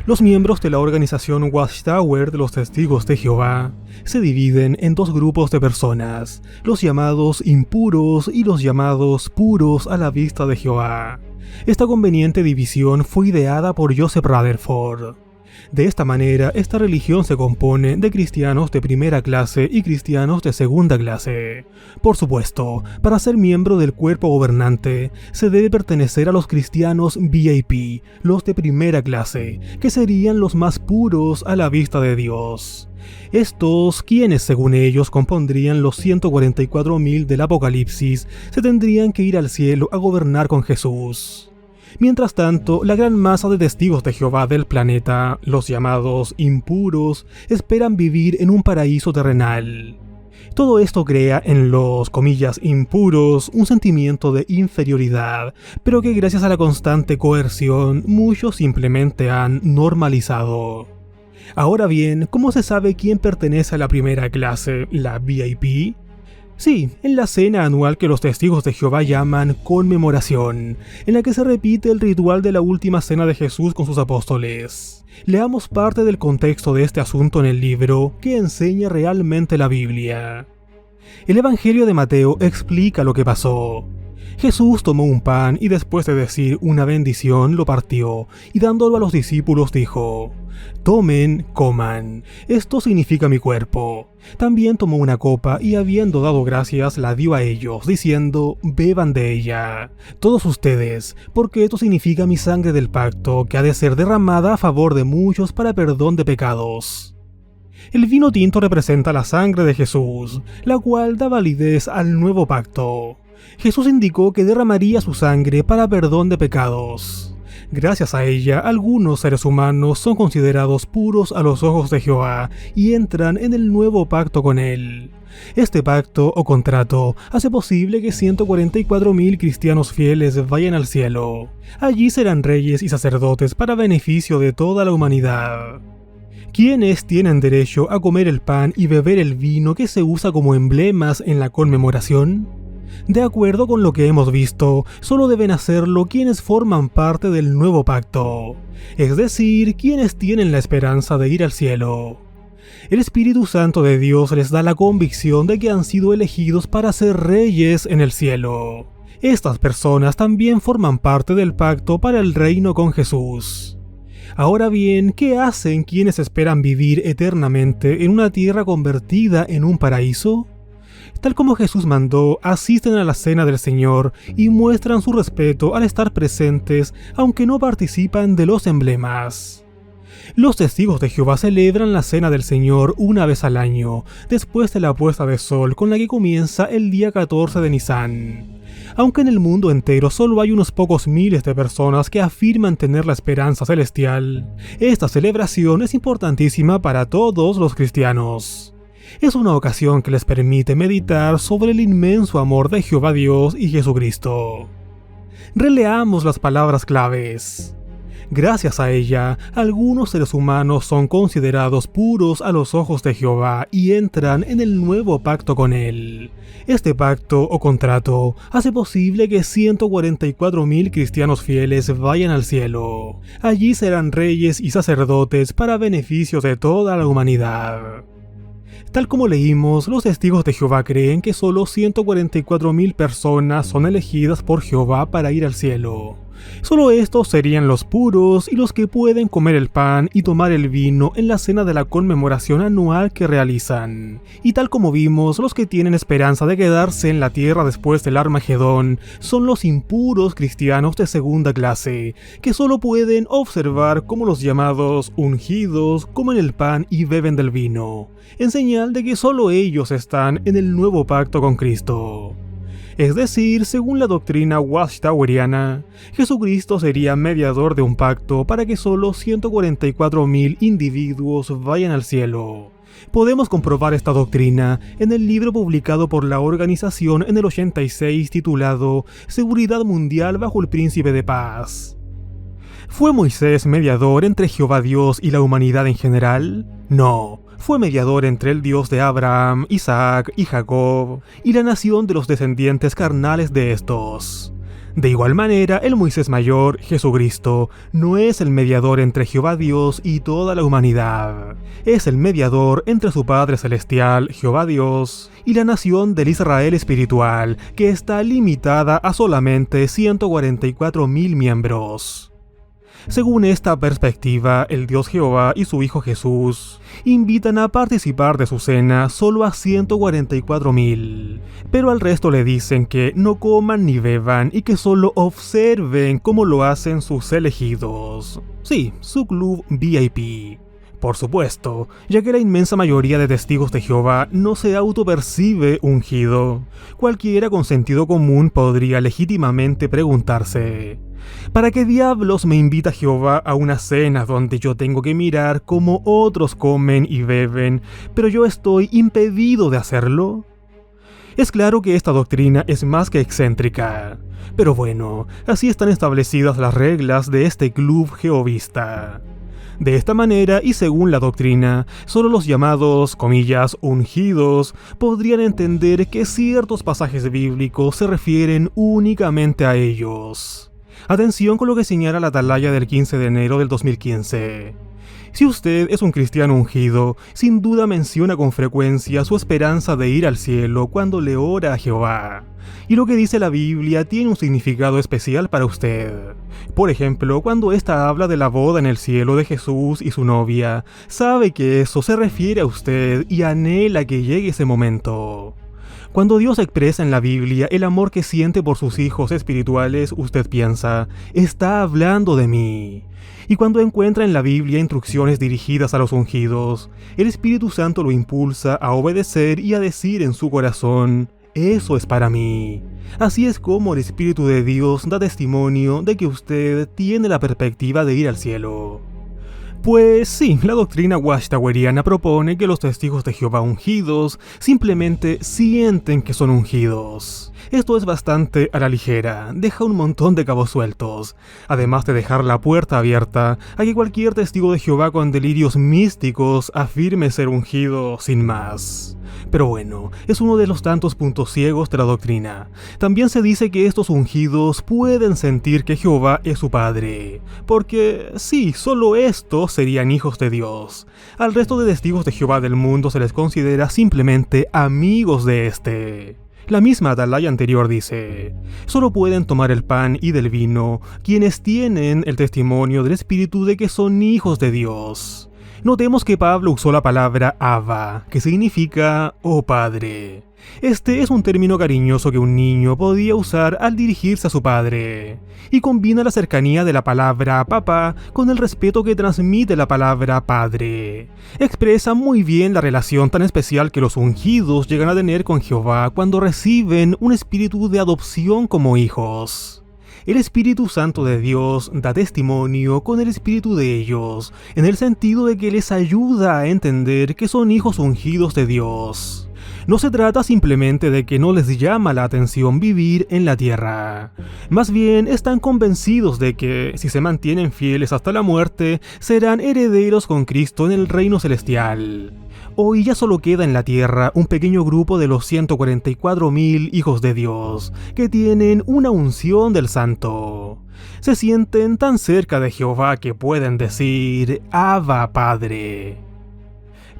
Los miembros de la organización Watchtower de los Testigos de Jehová se dividen en dos grupos de personas, los llamados impuros y los llamados puros a la vista de Jehová. Esta conveniente división fue ideada por Joseph Rutherford. De esta manera, esta religión se compone de cristianos de primera clase y cristianos de segunda clase. Por supuesto, para ser miembro del cuerpo gobernante, se debe pertenecer a los cristianos VIP, los de primera clase, que serían los más puros a la vista de Dios. Estos, quienes según ellos compondrían los 144.000 del Apocalipsis, se tendrían que ir al cielo a gobernar con Jesús. Mientras tanto, la gran masa de testigos de Jehová del planeta, los llamados impuros, esperan vivir en un paraíso terrenal. Todo esto crea en los, comillas, impuros un sentimiento de inferioridad, pero que gracias a la constante coerción, muchos simplemente han normalizado. Ahora bien, ¿cómo se sabe quién pertenece a la primera clase, la VIP? Sí, en la cena anual que los testigos de Jehová llaman conmemoración, en la que se repite el ritual de la última cena de Jesús con sus apóstoles. Leamos parte del contexto de este asunto en el libro que enseña realmente la Biblia. El Evangelio de Mateo explica lo que pasó. Jesús tomó un pan y después de decir una bendición lo partió y dándolo a los discípulos dijo: «Tomen, coman, esto significa mi cuerpo». También tomó una copa y habiendo dado gracias la dio a ellos, diciendo: «Beban de ella, todos ustedes, porque esto significa mi sangre del pacto, que ha de ser derramada a favor de muchos para perdón de pecados». El vino tinto representa la sangre de Jesús, la cual da validez al nuevo pacto. Jesús indicó que derramaría su sangre para perdón de pecados. Gracias a ella, algunos seres humanos son considerados puros a los ojos de Jehová y entran en el nuevo pacto con él. Este pacto o contrato hace posible que 144.000 cristianos fieles vayan al cielo. Allí serán reyes y sacerdotes para beneficio de toda la humanidad. ¿Quiénes tienen derecho a comer el pan y beber el vino que se usa como emblemas en la conmemoración? De acuerdo con lo que hemos visto, solo deben hacerlo quienes forman parte del nuevo pacto, es decir, quienes tienen la esperanza de ir al cielo. El Espíritu Santo de Dios les da la convicción de que han sido elegidos para ser reyes en el cielo. Estas personas también forman parte del pacto para el reino con Jesús. Ahora bien, ¿qué hacen quienes esperan vivir eternamente en una tierra convertida en un paraíso? Tal como Jesús mandó, asisten a la cena del Señor y muestran su respeto al estar presentes, aunque no participan de los emblemas. Los testigos de Jehová celebran la cena del Señor una vez al año, después de la puesta de sol con la que comienza el día 14 de Nisán. Aunque en el mundo entero solo hay unos pocos miles de personas que afirman tener la esperanza celestial, esta celebración es importantísima para todos los cristianos. Es una ocasión que les permite meditar sobre el inmenso amor de Jehová Dios y Jesucristo. Releamos las palabras claves. Gracias a ella, algunos seres humanos son considerados puros a los ojos de Jehová y entran en el nuevo pacto con él. Este pacto o contrato hace posible que 144.000 cristianos fieles vayan al cielo. Allí serán reyes y sacerdotes para beneficio de toda la humanidad. Tal como leímos, los testigos de Jehová creen que solo 144.000 personas son elegidas por Jehová para ir al cielo. Solo estos serían los puros y los que pueden comer el pan y tomar el vino en la cena de la conmemoración anual que realizan. Y tal como vimos, los que tienen esperanza de quedarse en la tierra después del Armagedón son los impuros cristianos de segunda clase, que solo pueden observar cómo los llamados ungidos comen el pan y beben del vino, en señal de que solo ellos están en el nuevo pacto con Cristo. Es decir, según la doctrina watchtoweriana, Jesucristo sería mediador de un pacto para que solo 144.000 individuos vayan al cielo. Podemos comprobar esta doctrina en el libro publicado por la organización en el 86 titulado Seguridad Mundial bajo el Príncipe de Paz. ¿Fue Moisés mediador entre Jehová Dios y la humanidad en general? No. Fue mediador entre el Dios de Abraham, Isaac y Jacob, y la nación de los descendientes carnales de estos. De igual manera, el Moisés mayor, Jesucristo, no es el mediador entre Jehová Dios y toda la humanidad. Es el mediador entre su Padre Celestial, Jehová Dios, y la nación del Israel espiritual, que está limitada a solamente 144,000 miembros. Según esta perspectiva, el Dios Jehová y su Hijo Jesús invitan a participar de su cena solo a 144,000, pero al resto le dicen que no coman ni beban y que solo observen cómo lo hacen sus elegidos. Sí, su club VIP. Por supuesto, ya que la inmensa mayoría de testigos de Jehová no se autopercibe ungido. Cualquiera con sentido común podría legítimamente preguntarse: ¿para qué diablos me invita Jehová a una cena donde yo tengo que mirar cómo otros comen y beben, pero yo estoy impedido de hacerlo? Es claro que esta doctrina es más que excéntrica, pero bueno, así están establecidas las reglas de este club jehovista. De esta manera, y según la doctrina, solo los llamados, comillas, ungidos, podrían entender que ciertos pasajes bíblicos se refieren únicamente a ellos. Atención con lo que señala la atalaya del 15 de enero del 2015. Si usted es un cristiano ungido, sin duda menciona con frecuencia su esperanza de ir al cielo cuando le ora a Jehová. Y lo que dice la Biblia tiene un significado especial para usted. Por ejemplo, cuando ésta habla de la boda en el cielo de Jesús y su novia, sabe que eso se refiere a usted y anhela que llegue ese momento. Cuando Dios expresa en la Biblia el amor que siente por sus hijos espirituales, usted piensa: está hablando de mí. Y cuando encuentra en la Biblia instrucciones dirigidas a los ungidos, el Espíritu Santo lo impulsa a obedecer y a decir en su corazón: eso es para mí. Así es como el Espíritu de Dios da testimonio de que usted tiene la perspectiva de ir al cielo. Pues sí, la doctrina watchtoweriana propone que los testigos de Jehová ungidos simplemente sienten que son ungidos. Esto es bastante a la ligera, deja un montón de cabos sueltos, además de dejar la puerta abierta a que cualquier testigo de Jehová con delirios místicos afirme ser ungido sin más. Pero bueno, es uno de los tantos puntos ciegos de la doctrina. También se dice que estos ungidos pueden sentir que Jehová es su Padre, porque sí, solo estos serían hijos de Dios. Al resto de testigos de Jehová del mundo se les considera simplemente amigos de este. La misma atalaya anterior dice: solo pueden tomar el pan y del vino quienes tienen el testimonio del Espíritu de que son hijos de Dios. Notemos que Pablo usó la palabra Abba, que significa «oh Padre». Este es un término cariñoso que un niño podía usar al dirigirse a su padre, y combina la cercanía de la palabra papá con el respeto que transmite la palabra padre. Expresa muy bien la relación tan especial que los ungidos llegan a tener con Jehová cuando reciben un espíritu de adopción como hijos. El Espíritu Santo de Dios da testimonio con el espíritu de ellos, en el sentido de que les ayuda a entender que son hijos ungidos de Dios. No se trata simplemente de que no les llama la atención vivir en la tierra. Más bien están convencidos de que, si se mantienen fieles hasta la muerte, serán herederos con Cristo en el reino celestial. Hoy ya solo queda en la tierra un pequeño grupo de los 144,000 hijos de Dios, que tienen una unción del Santo. Se sienten tan cerca de Jehová que pueden decir: Abba, Padre.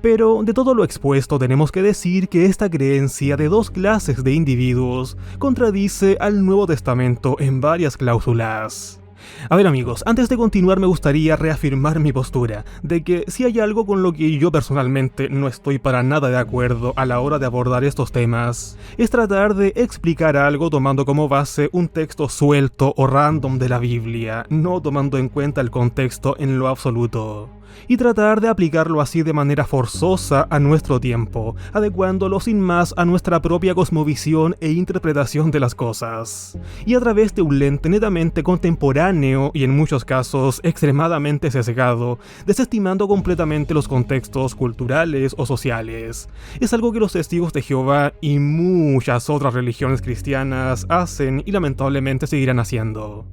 Pero de todo lo expuesto tenemos que decir que esta creencia de dos clases de individuos contradice al Nuevo Testamento en varias cláusulas. A ver amigos, antes de continuar me gustaría reafirmar mi postura, de que si hay algo con lo que yo personalmente no estoy para nada de acuerdo a la hora de abordar estos temas, es tratar de explicar algo tomando como base un texto suelto o random de la Biblia, no tomando en cuenta el contexto en lo absoluto. Y tratar de aplicarlo así de manera forzosa a nuestro tiempo, adecuándolo sin más a nuestra propia cosmovisión e interpretación de las cosas. Y a través de un lente netamente contemporáneo y en muchos casos extremadamente sesgado, desestimando completamente los contextos culturales o sociales. Es algo que los testigos de Jehová y muchas otras religiones cristianas hacen y lamentablemente seguirán haciendo.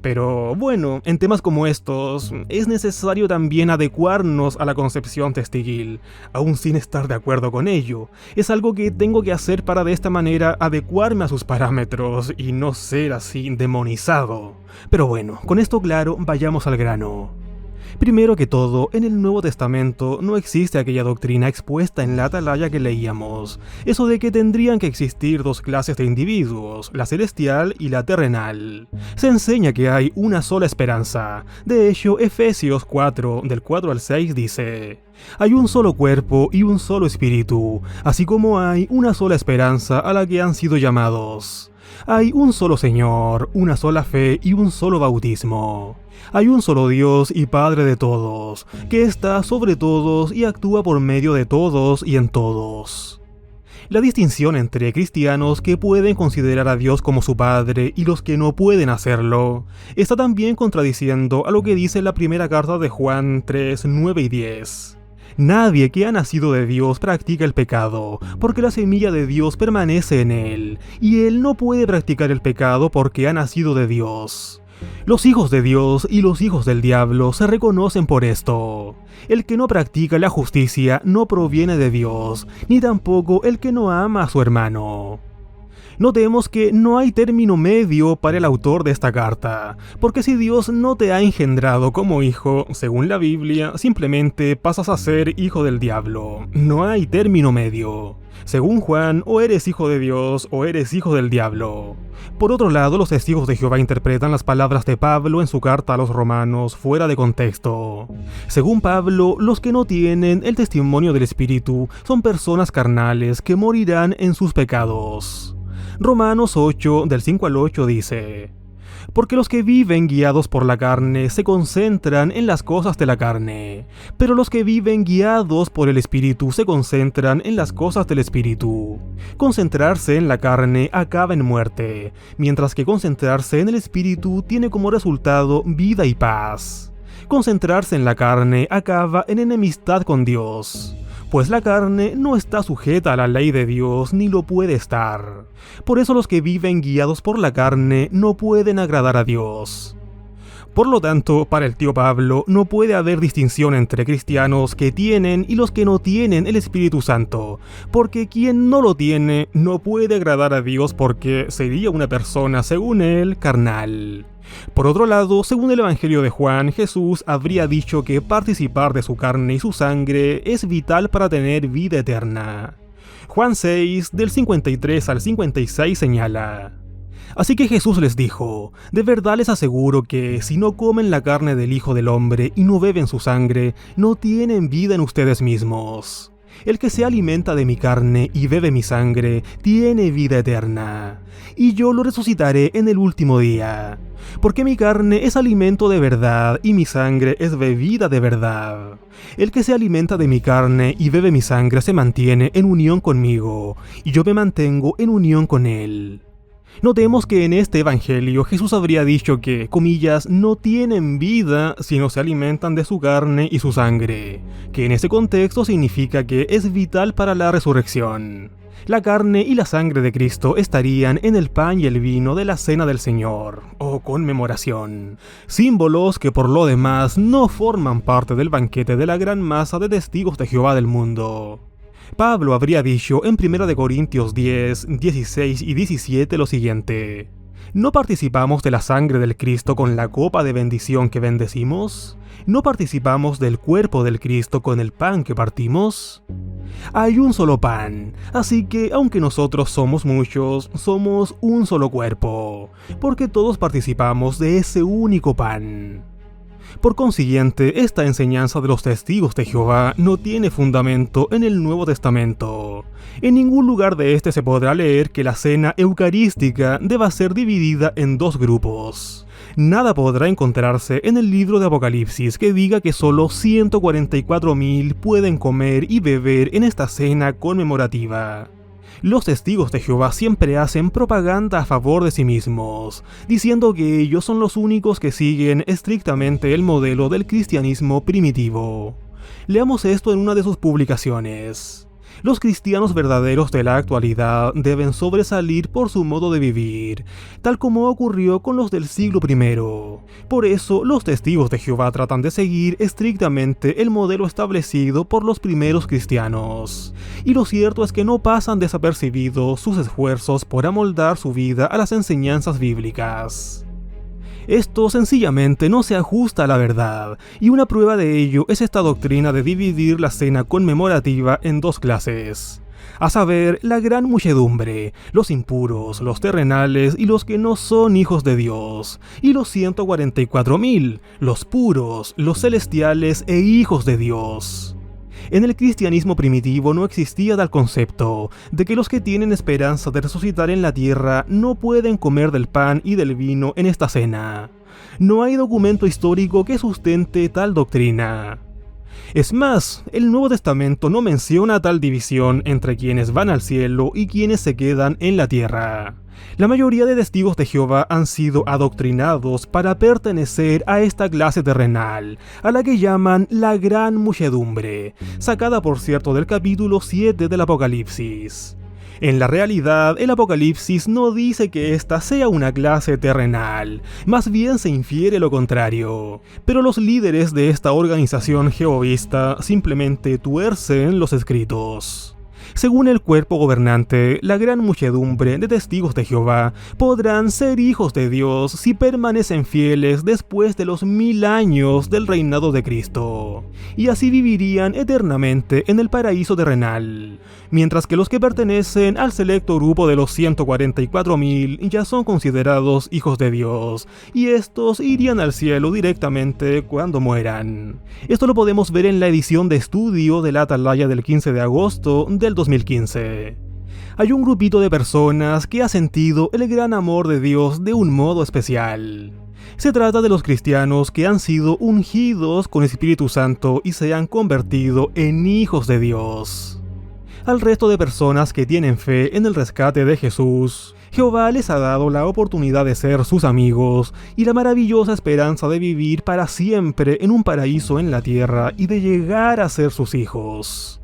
Pero bueno, en temas como estos, es necesario también adecuarnos a la concepción testiguil, aún sin estar de acuerdo con ello. Es algo que tengo que hacer para de esta manera adecuarme a sus parámetros y no ser así demonizado. Pero bueno, con esto claro, vayamos al grano. Primero que todo, en el Nuevo Testamento no existe aquella doctrina expuesta en la atalaya que leíamos, eso de que tendrían que existir dos clases de individuos, la celestial y la terrenal. Se enseña que hay una sola esperanza. De hecho, Efesios 4, del 4 al 6 dice: hay un solo cuerpo y un solo espíritu, así como hay una sola esperanza a la que han sido llamados. Hay un solo Señor, una sola fe y un solo bautismo. Hay un solo Dios y Padre de todos, que está sobre todos y actúa por medio de todos y en todos. La distinción entre cristianos que pueden considerar a Dios como su Padre y los que no pueden hacerlo, está también contradiciendo a lo que dice la primera carta de Juan 3, 9 y 10. Nadie que ha nacido de Dios practica el pecado, porque la semilla de Dios permanece en él, y él no puede practicar el pecado porque ha nacido de Dios. Los hijos de Dios y los hijos del diablo se reconocen por esto. El que no practica la justicia no proviene de Dios, ni tampoco el que no ama a su hermano. Notemos que no hay término medio para el autor de esta carta, porque si Dios no te ha engendrado como hijo, según la Biblia, simplemente pasas a ser hijo del diablo. No hay término medio. Según Juan, o eres hijo de Dios o eres hijo del diablo. Por otro lado, los testigos de Jehová interpretan las palabras de Pablo en su carta a los romanos fuera de contexto. Según Pablo, los que no tienen el testimonio del Espíritu son personas carnales que morirán en sus pecados. Romanos 8, del 5 al 8 dice: porque los que viven guiados por la carne se concentran en las cosas de la carne, pero los que viven guiados por el Espíritu se concentran en las cosas del Espíritu. Concentrarse en la carne acaba en muerte, mientras que concentrarse en el Espíritu tiene como resultado vida y paz. Concentrarse en la carne acaba en enemistad con Dios, pues la carne no está sujeta a la ley de Dios ni lo puede estar. Por eso los que viven guiados por la carne no pueden agradar a Dios. Por lo tanto, para el tío Pablo no puede haber distinción entre cristianos que tienen y los que no tienen el Espíritu Santo, porque quien no lo tiene no puede agradar a Dios porque sería una persona, según él, carnal. Por otro lado, según el Evangelio de Juan, Jesús habría dicho que participar de su carne y su sangre es vital para tener vida eterna. Juan 6, del 53 al 56 señala: así que Jesús les dijo: de verdad les aseguro que si no comen la carne del Hijo del Hombre y no beben su sangre, no tienen vida en ustedes mismos. El que se alimenta de mi carne y bebe mi sangre, tiene vida eterna, y yo lo resucitaré en el último día. Porque mi carne es alimento de verdad y mi sangre es bebida de verdad. El que se alimenta de mi carne y bebe mi sangre se mantiene en unión conmigo, y yo me mantengo en unión con él. Notemos que en este evangelio Jesús habría dicho que, comillas, no tienen vida si no se alimentan de su carne y su sangre, que en ese contexto significa que es vital para la resurrección. La carne y la sangre de Cristo estarían en el pan y el vino de la cena del Señor, o conmemoración, símbolos que por lo demás no forman parte del banquete de la gran masa de testigos de Jehová del mundo. Pablo habría dicho en 1 Corintios 10, 16 y 17 lo siguiente: ¿no participamos de la sangre del Cristo con la copa de bendición que bendecimos? ¿No participamos del cuerpo del Cristo con el pan que partimos? Hay un solo pan, así que aunque nosotros somos muchos, somos un solo cuerpo, porque todos participamos de ese único pan. Por consiguiente, esta enseñanza de los testigos de Jehová no tiene fundamento en el Nuevo Testamento. En ningún lugar de este se podrá leer que la cena eucarística deba ser dividida en dos grupos. Nada podrá encontrarse en el libro de Apocalipsis que diga que solo 144,000 pueden comer y beber en esta cena conmemorativa. Los testigos de Jehová siempre hacen propaganda a favor de sí mismos, diciendo que ellos son los únicos que siguen estrictamente el modelo del cristianismo primitivo. Leamos esto en una de sus publicaciones. Los cristianos verdaderos de la actualidad deben sobresalir por su modo de vivir, tal como ocurrió con los del siglo I. Por eso, los testigos de Jehová tratan de seguir estrictamente el modelo establecido por los primeros cristianos. Y lo cierto es que no pasan desapercibidos sus esfuerzos por amoldar su vida a las enseñanzas bíblicas. Esto sencillamente no se ajusta a la verdad, y una prueba de ello es esta doctrina de dividir la cena conmemorativa en dos clases, a saber, la gran muchedumbre, los impuros, los terrenales y los que no son hijos de Dios, y los 144.000, los puros, los celestiales e hijos de Dios. En el cristianismo primitivo no existía tal concepto de que los que tienen esperanza de resucitar en la tierra no pueden comer del pan y del vino en esta cena. No hay documento histórico que sustente tal doctrina. Es más, el Nuevo Testamento no menciona tal división entre quienes van al cielo y quienes se quedan en la tierra. La mayoría de testigos de Jehová han sido adoctrinados para pertenecer a esta clase terrenal, a la que llaman la gran muchedumbre, sacada por cierto del capítulo 7 del Apocalipsis. En la realidad, el Apocalipsis no dice que esta sea una clase terrenal, más bien se infiere lo contrario. Pero los líderes de esta organización jehovista simplemente tuercen los escritos. Según el cuerpo gobernante, la gran muchedumbre de testigos de Jehová podrán ser hijos de Dios si permanecen fieles después de los 1000 años del reinado de Cristo, y así vivirían eternamente en el paraíso terrenal, mientras que los que pertenecen al selecto grupo de los 144.000 ya son considerados hijos de Dios, y estos irían al cielo directamente cuando mueran. Esto lo podemos ver en la edición de estudio de la Atalaya del 15 de agosto del 2015. Hay un grupito de personas que ha sentido el gran amor de Dios de un modo especial. Se trata de los cristianos que han sido ungidos con Espíritu Santo y se han convertido en hijos de Dios. Al resto de personas que tienen fe en el rescate de Jesús, Jehová les ha dado la oportunidad de ser sus amigos y la maravillosa esperanza de vivir para siempre en un paraíso en la tierra y de llegar a ser sus hijos.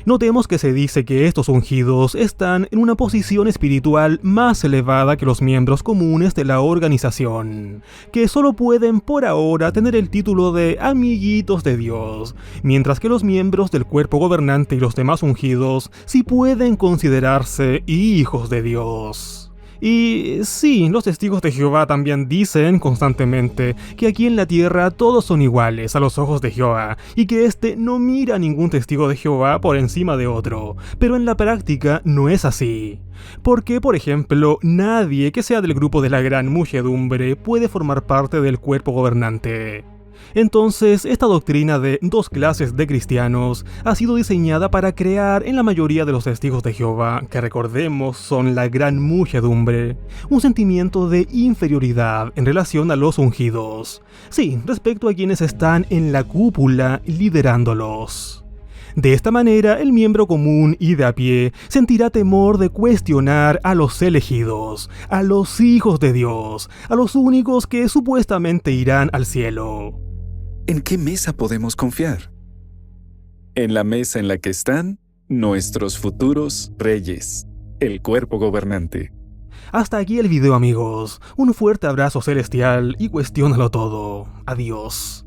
Notemos que se dice que estos ungidos están en una posición espiritual más elevada que los miembros comunes de la organización, que solo pueden por ahora tener el título de amiguitos de Dios, mientras que los miembros del cuerpo gobernante y los demás ungidos sí pueden considerarse hijos de Dios. Y sí, los testigos de Jehová también dicen constantemente que aquí en la tierra todos son iguales a los ojos de Jehová y que éste no mira a ningún testigo de Jehová por encima de otro, pero en la práctica no es así. Porque, por ejemplo, nadie que sea del grupo de la gran muchedumbre puede formar parte del cuerpo gobernante. Entonces, esta doctrina de dos clases de cristianos ha sido diseñada para crear en la mayoría de los testigos de Jehová, que recordemos son la gran muchedumbre, un sentimiento de inferioridad en relación a los ungidos. Sí, respecto a quienes están en la cúpula liderándolos. De esta manera, el miembro común y de a pie sentirá temor de cuestionar a los elegidos, a los hijos de Dios, a los únicos que supuestamente irán al cielo. ¿En qué mesa podemos confiar? En la mesa en la que están nuestros futuros reyes, el cuerpo gobernante. Hasta aquí el video, amigos. Un fuerte abrazo celestial y cuestiónalo todo. Adiós.